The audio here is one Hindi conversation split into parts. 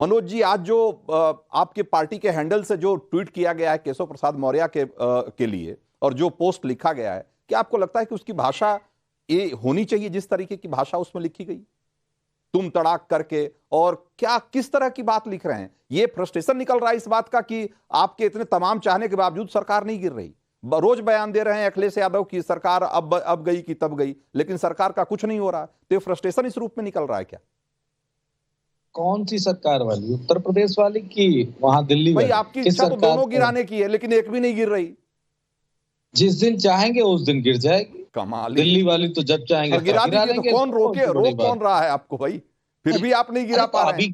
मनोज जी, आज जो आपके पार्टी के हैंडल से जो ट्वीट किया गया है केशव प्रसाद मौर्य के लिए, और जो पोस्ट लिखा गया है, क्या आपको लगता है कि उसकी भाषा ये होनी चाहिए जिस तरीके की भाषा उसमें लिखी गई, तुम तड़ाक करके? और क्या किस तरह की बात लिख रहे हैं? ये फ्रस्ट्रेशन निकल रहा है इस बात का कि आपके इतने तमाम चाहने के बावजूद सरकार नहीं गिर रही। रोज बयान दे रहे हैं अखिलेश यादव की सरकार अब गई कि तब गई, लेकिन सरकार का कुछ नहीं हो रहा। तो ये फ्रस्ट्रेशन इस रूप में निकल रहा है क्या? कौन सी सरकार वाली? उत्तर प्रदेश वाली की वहां दिल्ली भाई वाली? आपकी इच्छा तो दोनों गिराने की है, लेकिन एक भी नहीं गिर रही। जिस दिन चाहेंगे उस दिन गिर जाएगी। कमाल। दिल्ली वाली तो जब चाहेंगे और गिरा दीजिए तो कौन रोके, रोक कौन रहा है आपको भाई? फिर भी आप नहीं गिरा पा रहे हैं।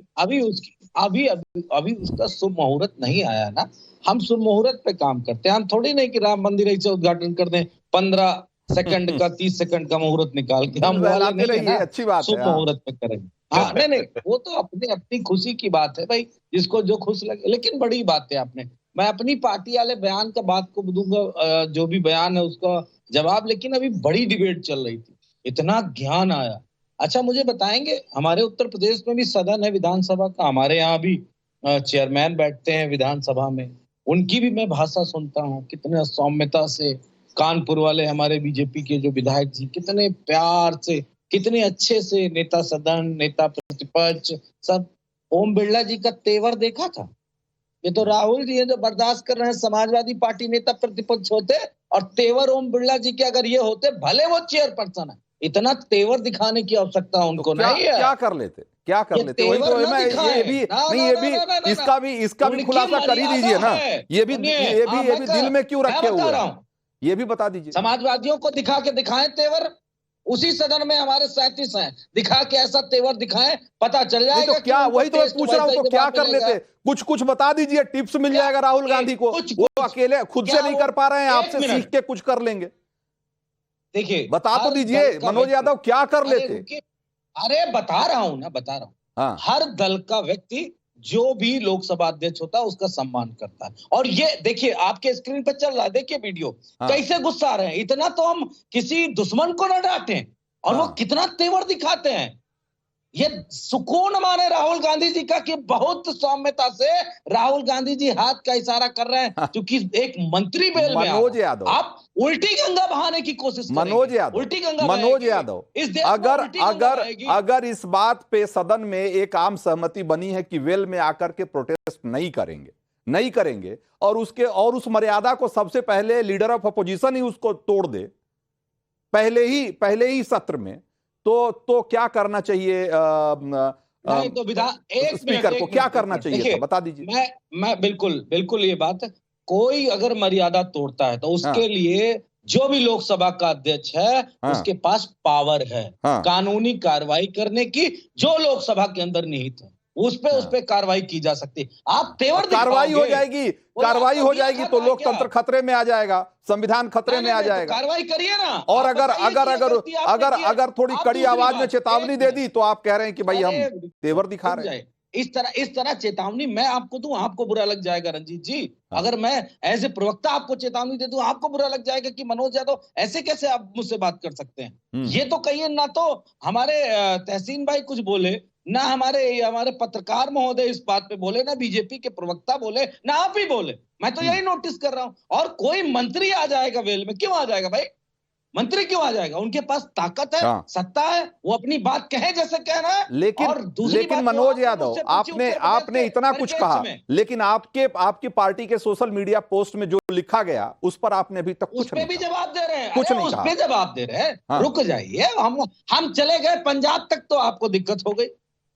अभी उसका शुभ मुहूर्त नहीं आया ना। हम शुभ मुहूर्त पे काम करते हैं। हम थोड़ी नहीं कि राम मंदिर ऐसे उद्घाटन कर दें 15 सेकंड का 30 सेकंड का मुहूर्त निकाल के। हम वाले नहीं है ना, अच्छी बात है, शुभ मुहूर्त पे करेंगे। हाँ नहीं, वो तो अपनी खुशी की बात है भाई, जिसको जो खुश लगे। लेकिन बड़ी बात है आपने, मैं अपनी पार्टी वाले बयान का बात को दूंगा, जो भी बयान है उसका जवाब। लेकिन अभी बड़ी डिबेट चल रही थी, इतना ज्ञान आया। अच्छा मुझे बताएंगे, हमारे उत्तर प्रदेश में भी सदन है विधानसभा का, हमारे यहाँ भी चेयरमैन बैठते हैं विधानसभा में, उनकी भी मैं भाषा सुनता हूँ कितने सौम्यता से। कानपुर वाले हमारे बीजेपी के जो विधायक जी कितने प्यार से, कितने अच्छे से, नेता सदन, नेता प्रतिपक्ष सब। ओम बिरला जी का तेवर देखा था? ये तो राहुल जी है जो बर्दाश्त कर रहे हैं समाजवादी पार्टी नेता प्रतिपक्ष होते, और तेवर ओम बिरला जी के अगर ये होते, भले वो चेयरपर्सन है, इतना तेवर दिखाने की आवश्यकता उनको नहीं है। क्या कर लेते, क्या कर लेते? वही तो मैं ये भी इसका भी खुलासा कर ही दीजिए ना। ये भी दिल में क्यों रखे हुए हैं, ये भी बता दीजिए। समाजवादियों को दिखाएं तेवर, उसी सदन में हमारे 37 हैं, दिखा के ऐसा तेवर दिखाएं, पता चल जाएगा। तो क्या, वही तो मैं पूछ रहा हूं, तो क्या कर लेते? कुछ बता दीजिए, टिप्स मिल जाएगा राहुल गांधी को। वो अकेले खुद से नहीं कर पा रहे हैं, आपसे सीख के कुछ कर लेंगे। देखिए बता तो दीजिए मनोज यादव, क्या कर लेते? अरे बता रहा हूं। हाँ। हर दल का व्यक्ति जो भी लोकसभा अध्यक्ष होता है उसका सम्मान करता है। और ये देखिए आपके स्क्रीन पर चल रहा है, देखिए वीडियो। हाँ। कैसे गुस्सा आ रहे हैं। इतना तो हम किसी दुश्मन को न डांटें, और हाँ। वो कितना तेवर दिखाते हैं। ये सुकून माने राहुल गांधी जी का कि बहुत सौम्यता से राहुल गांधी जी हाथ का इशारा कर रहे हैं, क्योंकि एक मंत्री बेल में मनोज यादव आप उल्टी गंगा बहाने की कोशिश करेंगे। मनोज यादव, अगर इस बात पे सदन में एक आम सहमति बनी है कि वेल में आकर के प्रोटेस्ट नहीं करेंगे, और उस मर्यादा को सबसे पहले लीडर ऑफ अपोजिशन ही उसको तोड़ दे पहले ही सत्र में, तो क्या करना चाहिए? नहीं तो स्पीकर को क्या करना चाहिए था, बता दीजिए। मैं बिल्कुल ये बात है, कोई अगर मर्यादा तोड़ता है तो उसके लिए जो भी लोकसभा का अध्यक्ष है उसके पास पावर है कानूनी कार्रवाई करने की, जो लोकसभा के अंदर निहित है उस पे कार्रवाई की जा सकती है। आप तेवर कार्रवाई हो जाएगी तो लोकतंत्र खतरे में आ जाएगा, संविधान खतरे में आ जाएगा। कार्रवाई करिए ना। और अगर थोड़ी कड़ी आवाज में चेतावनी दे दी तो आप कह रहे हैं कि भाई हम तेवर दिखा रहे हैं। इस तरह चेतावनी मैं आपको दूं, आपको बुरा लग जाएगा रंजीत जी। अगर मैं एज ए प्रवक्ता आपको चेतावनी दे दूं, आपको बुरा लग जाएगा कि मनोज यादव ऐसे कैसे आप मुझसे बात कर सकते हैं। ये तो कहिए ना, तो हमारे तहसीन भाई कुछ बोले ना, हमारे पत्रकार महोदय इस बात पे बोले ना, बीजेपी के प्रवक्ता बोले ना, आप ही बोले। मैं तो यही नोटिस कर रहा हूं। और कोई मंत्री आ जाएगा वेल में, क्यों आ जाएगा भाई? मंत्री क्यों आ जाएगा? उनके पास ताकत है, सत्ता है, वो अपनी बात कहे जैसे कह रहा है। लेकिन मनोज यादव, आपने इतना कुछ कहा, लेकिन आपकी पार्टी के सोशल मीडिया पोस्ट में जो लिखा गया उस पर आपने अभी तक उस पे भी जवाब दे रहे हैं। कुछ नहीं कहा। उस पे जवाब दे रहे हैं। रुक जाइए, हम चले गए पंजाब तक तो आपको दिक्कत हो गई।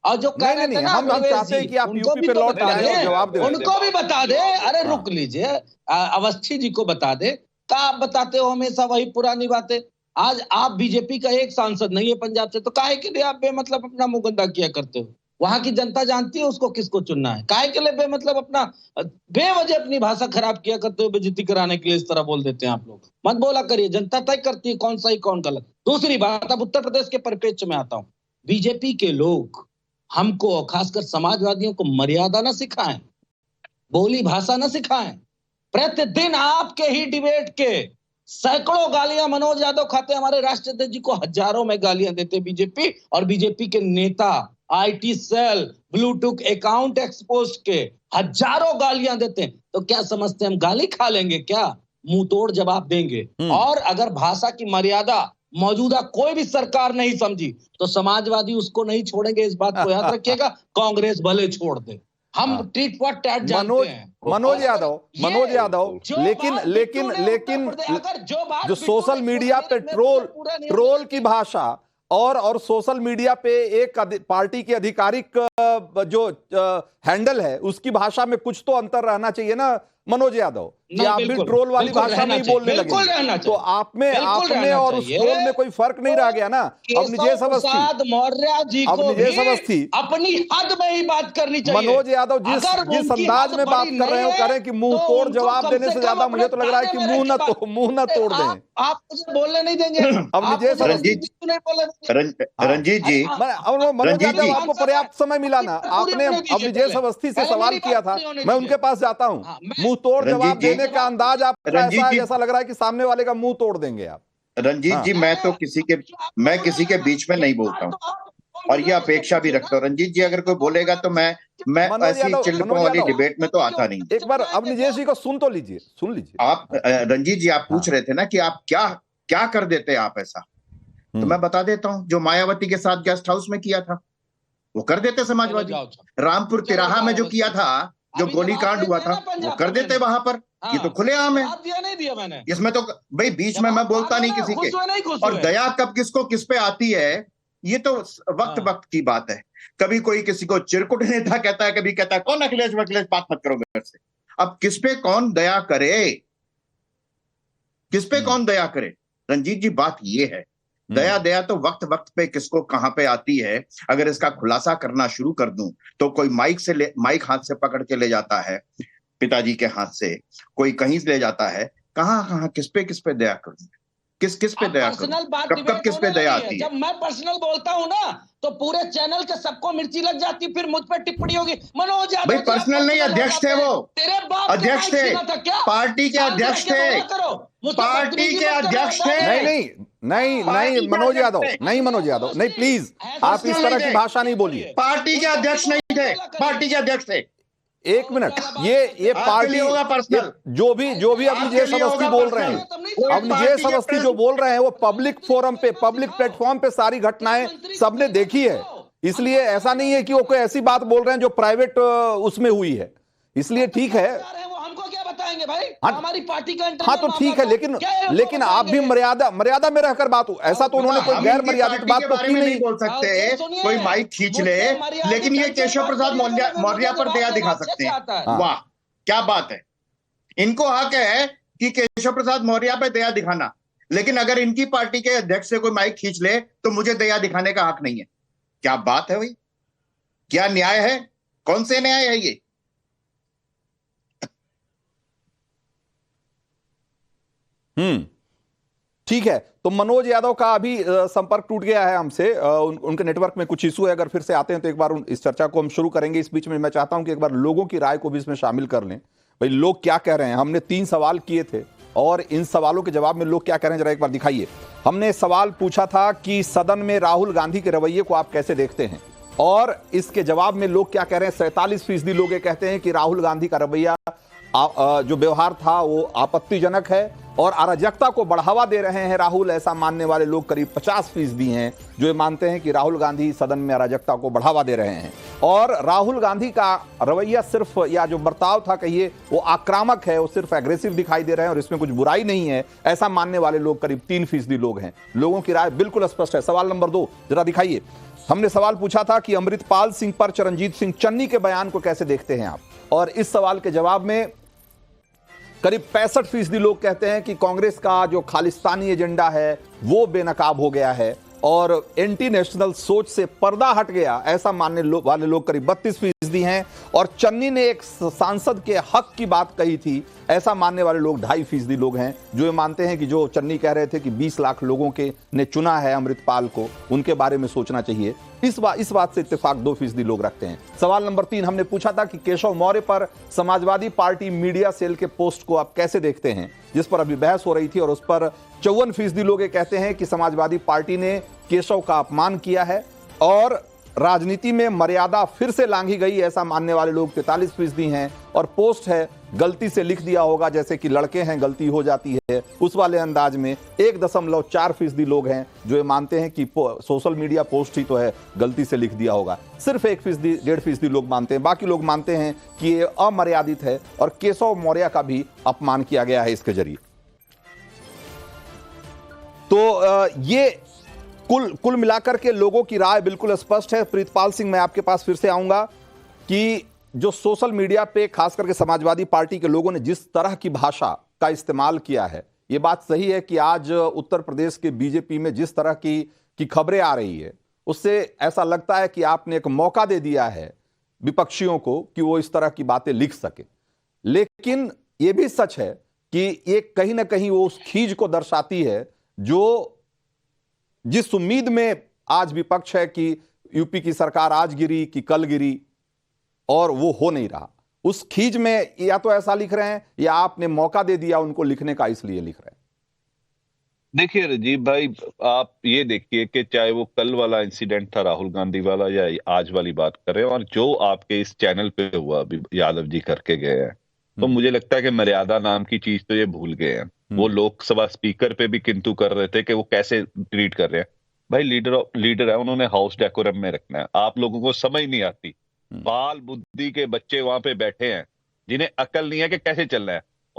और जो कह रहे थे ना, हम चाहते हैं कि आप यूपी पे लौट जाएं, जवाब दे, उनको भी बता दे। अरे रुक लीजिए, अवस्थी जी को बता दे। क्या आप बताते हो हमेशा वही पुरानी बातें? आज आप बीजेपी का एक सांसद नहीं है पंजाब से, तो काहे के लिए आप बेमतलब अपना मुंह गंदा किया करते हो? वहां की जनता जानती है उसको किसको चुनना है। काहे के लिए बेमतलब अपना बेवजह अपनी भाषा खराब किया करते हो? बेइज्जती कराने के लिए इस तरह बोल देते हैं आप लोग। मत बोला करिए, जनता तय करती है कौन सही कौन गलत। दूसरी बात, अब उत्तर प्रदेश के परिप्रेक्ष्य में आता हूं। बीजेपी के लोग हमको, खासकर समाजवादियों को, मर्यादा ना सिखाएं, बोली भाषा ना सिखाएं। प्रतिदिन आपके ही डिबेट के सैकड़ों गालियां मनोज यादव खाते, हमारे राष्ट्रीय अध्यक्ष जी को हजारों में गालियां देते बीजेपी, और बीजेपी के नेता IT cell, Bluetooth account expose के हजारों गालियां देते हैं, तो क्या समझते हैं हम गाली खा लेंगे क्या? मुंह तोड़ जवाब देंगे। और अगर भाषा की मर्यादा मौजूदा कोई भी सरकार नहीं समझी तो समाजवादी उसको नहीं छोड़ेंगे, इस बात को याद रखिएगा। कांग्रेस भले छोड़ दे, हम टीट फॉर टैट जानते हैं। मनोज यादव लेकिन जो सोशल मीडिया पे ट्रोल की भाषा और सोशल मीडिया पे एक पार्टी के आधिकारिक जो हैंडल है उसकी भाषा में कुछ तो अंतर रहना चाहिए ना मनोज यादव, कि आप भी ट्रोल वाली भाषा में ही बोलने लगे, तो आप में और उस ट्रोल में कोई फर्क नहीं रह गया ना। अब निजेश मौर्य जी को अपनी हद में ही बात करनी चाहिए। मनोज यादव जिस अंदाज में बात कर रहे हो, कह रहे हैं कि मुंह तोड़ जवाब देने से ज्यादा मुझे तो लग रहा है कि मुंह न तोड़ दें। आप मुझे बोलने नहीं देंगे। अब निजेश रंजीत जी, मनोज यादव आपको पर्याप्त समय मिला ना, आपने अब निजेश अवस्थी से सवाल किया था, मैं उनके पास जाता हूं। मुंह तोड़ जवाब देने का अंदाज आपका ऐसा लग रहा है कि सामने वाले का मुंह तोड़ देंगे आप। रंजीत जी, मैं किसी के बीच में नहीं बोलता हूं और ये अपेक्षा भी रखता हूं। रंजीत जी अगर कोई बोलेगा तो मैं ऐसी चिल्लकों वाली डिबेट में तो आता नहीं। एक बार अब निजेश जी को सुन लीजिए आप। रंजीत जी आप पूछ रहे थे ना कि आप क्या कर देते आप ऐसा, तो मैं बता देता हूं। जो मायावती के साथ गेस्ट हाउस में किया था वो कर देते समाजवादी। रामपुर तिराहा में जो किया था, जो गोलीकांड हुआ था, वो कर देते वहां पर। ये तो खुलेआम है, नहीं दिया मैंने इसमें तो भाई बीच में मैं बोलता नहीं किसी के। और दया कब किसको किस पे आती है ये तो वक्त की बात है। कभी कोई किसी को चिरकुट नेता कहता है, कभी कहता है कौन अखिलेश बात मत करो मेरे से। अब किस पे कौन दया करे, किस पे कौन दया करे? रंजीत जी बात ये है, दया तो वक्त पे किसको कहां पे आती है। अगर इसका खुलासा करना शुरू कर दूं तो कोई माइक हाथ से पकड़ के ले जाता है, पिताजी के हाथ से, कोई कहीं से ले जाता है। कहां किस पे दया करूं, किस पे दया करूं, कब किस पे दया आती है? जब मैं पर्सनल बोलता हूं ना तो पूरे चैनल के सबको मिर्ची लग जाती, फिर मुझ पे टिप्पणी होगी। मनोज यादव भाई पर्सनल नहीं, अध्यक्ष थे वो, अध्यक्ष थे, पार्टी के अध्यक्ष थे, पार्टी के अध्यक्ष थे। नहीं मनोज यादव, नहीं प्लीज आप इस तरह की भाषा नहीं बोलिए। पार्टी के अध्यक्ष नहीं थे, पार्टी के अध्यक्ष थे। एक मिनट, ये पार्टी जो भी अब निजेश अवस्थी बोल रहे हैं, अब निजेश अवस्थी जो बोल रहे हैं वो पब्लिक फोरम पे, पब्लिक प्लेटफॉर्म पे सारी घटनाएं सबने देखी है। इसलिए ऐसा नहीं है कि वो कोई ऐसी बात बोल रहे हैं जो प्राइवेट उसमें हुई है। इसलिए ठीक है, हमको क्या बताएंगे भाई, हमारी पार्टी का हाँ तो ठीक है, लेकिन आप भी मर्यादा में रहकर बात हो। ऐसा तो उन्होंने कोई गैर मर्यादित बात तो की नहीं बोल सकते, कोई माइक खींच ले, लेकिन ये केशव प्रसाद मौर्य पर दया दिखा सकते हैं। वाह क्या बात है, इनको हक है कि केशव प्रसाद मौर्य पे दया दिखाना, लेकिन अगर इनकी पार्टी के अध्यक्ष से कोई माइक खींच ले तो मुझे दया दिखाने का हक नहीं है। क्या बात है भाई, क्या न्याय है, कौन से न्याय है ये? ठीक है, तो मनोज यादव का अभी संपर्क टूट गया है हमसे, उनके नेटवर्क में कुछ इशू है। अगर फिर से आते हैं तो एक बार इस चर्चा को हम शुरू करेंगे। इस बीच में मैं चाहता हूं कि एक बार लोगों की राय को भी इसमें शामिल कर लें, भाई लोग क्या कह रहे हैं। हमने 3 सवाल किए थे और इन सवालों के जवाब में लोग क्या कह रहे हैं जरा एक बार दिखाइए। हमने सवाल पूछा था कि सदन में राहुल गांधी के रवैये को आप कैसे देखते हैं, और इसके जवाब में लोग क्या कह रहे हैं। 47% लोग ये कहते हैं कि राहुल गांधी का रवैया जो व्यवहार था वो आपत्तिजनक है और अराजकता को बढ़ावा दे रहे हैं राहुल, ऐसा मानने वाले लोग करीब 50% हैं जो ये मानते हैं कि राहुल गांधी सदन में अराजकता को बढ़ावा दे रहे हैं। और राहुल गांधी का रवैया सिर्फ, या जो बर्ताव था कहिए, वो आक्रामक है, वो सिर्फ एग्रेसिव दिखाई दे रहे हैं और इसमें कुछ बुराई नहीं है, ऐसा मानने वाले लोग करीब 3% लोग हैं। लोगों की राय बिल्कुल स्पष्ट है। सवाल नंबर 2 जरा दिखाइए। हमने सवाल पूछा था कि अमृतपाल सिंह पर चरणजीत सिंह चन्नी के बयान को कैसे देखते हैं आप, और इस सवाल के जवाब में करीब 65% लोग कहते हैं कि कांग्रेस का जो खालिस्तानी एजेंडा है वो बेनकाब हो गया है और एंटी नेशनल सोच से पर्दा हट गया, ऐसा मानने वाले लोग करीब 32% हैं। और चन्नी ने एक सांसद के हक की बात कही थी, ऐसा मानने वाले लोग 2.5% लोग हैं जो ये मानते हैं कि जो चन्नी कह रहे थे कि 20 लाख लोगों के ने चुना है अमृतपाल को, उनके बारे में सोचना चाहिए। इस बात से इत्तेफाक 2% लोग रखते हैं। सवाल नंबर 3 हमने पूछा था कि केशव मौर्य पर समाजवादी पार्टी मीडिया सेल के पोस्ट को आप कैसे देखते हैं, जिस पर अभी बहस हो रही थी, और उस पर 54% लोग ये कहते हैं कि समाजवादी पार्टी ने केशव का अपमान किया है और राजनीति में मर्यादा फिर से लांघी गई, ऐसा मानने वाले लोग 43% हैं। और पोस्ट है गलती से लिख दिया होगा, जैसे कि लड़के हैं गलती हो जाती है, उस वाले अंदाज में 1.4% लोग हैं जो ये मानते हैं कि सोशल मीडिया पोस्ट ही तो है, गलती से लिख दिया होगा। सिर्फ 1%, 1.5% लोग मानते हैं, बाकी लोग मानते हैं कि ये अमर्यादित है और केशव मौर्य का भी अपमान किया गया है इसके जरिए। तो ये कुल मिलाकर के लोगों की राय बिल्कुल स्पष्ट है। प्रीतपाल सिंह, मैं आपके पास फिर से आऊंगा कि जो सोशल मीडिया पे खास करके समाजवादी पार्टी के लोगों ने जिस तरह की भाषा का इस्तेमाल किया है, ये बात सही है कि आज उत्तर प्रदेश के बीजेपी में जिस तरह की खबरें आ रही है, उससे ऐसा लगता है कि आपने एक मौका दे दिया है विपक्षियों को कि वो इस तरह की बातें लिख सके। लेकिन ये भी सच है कि ये कहीं ना कहीं वो उस खींच को दर्शाती है जो जिस उम्मीद में आज विपक्ष है कि यूपी की सरकार आज गिरी कि कल गिरी, और वो हो नहीं रहा। उस खींच में या तो ऐसा लिख रहे हैं या आपने मौका दे दिया उनको लिखने का, इसलिए लिख रहे हैं। देखिए राजीव भाई, आप ये देखिए कि चाहे वो कल वाला इंसिडेंट था राहुल गांधी वाला या आज वाली बात कर रहे हैं, और जो आपके इस चैनल पे हुआ अभी यादव जी करके गए हैं, तो मुझे लगता है कि मर्यादा नाम की चीज तो ये भूल गए हैं। वो लोकसभा स्पीकर पे भी किंतु कर रहे थे कि वो कैसे ट्रीट कर रहे हैं। भाई लीडर है, उन्होंने हाउस डेकोरम में रखना है। आप लोगों को समझ नहीं आती, बाल बुद्धि के बच्चे वहां पे बैठे हैं जिन्हें अकल नहीं है कि कैसे चलना है।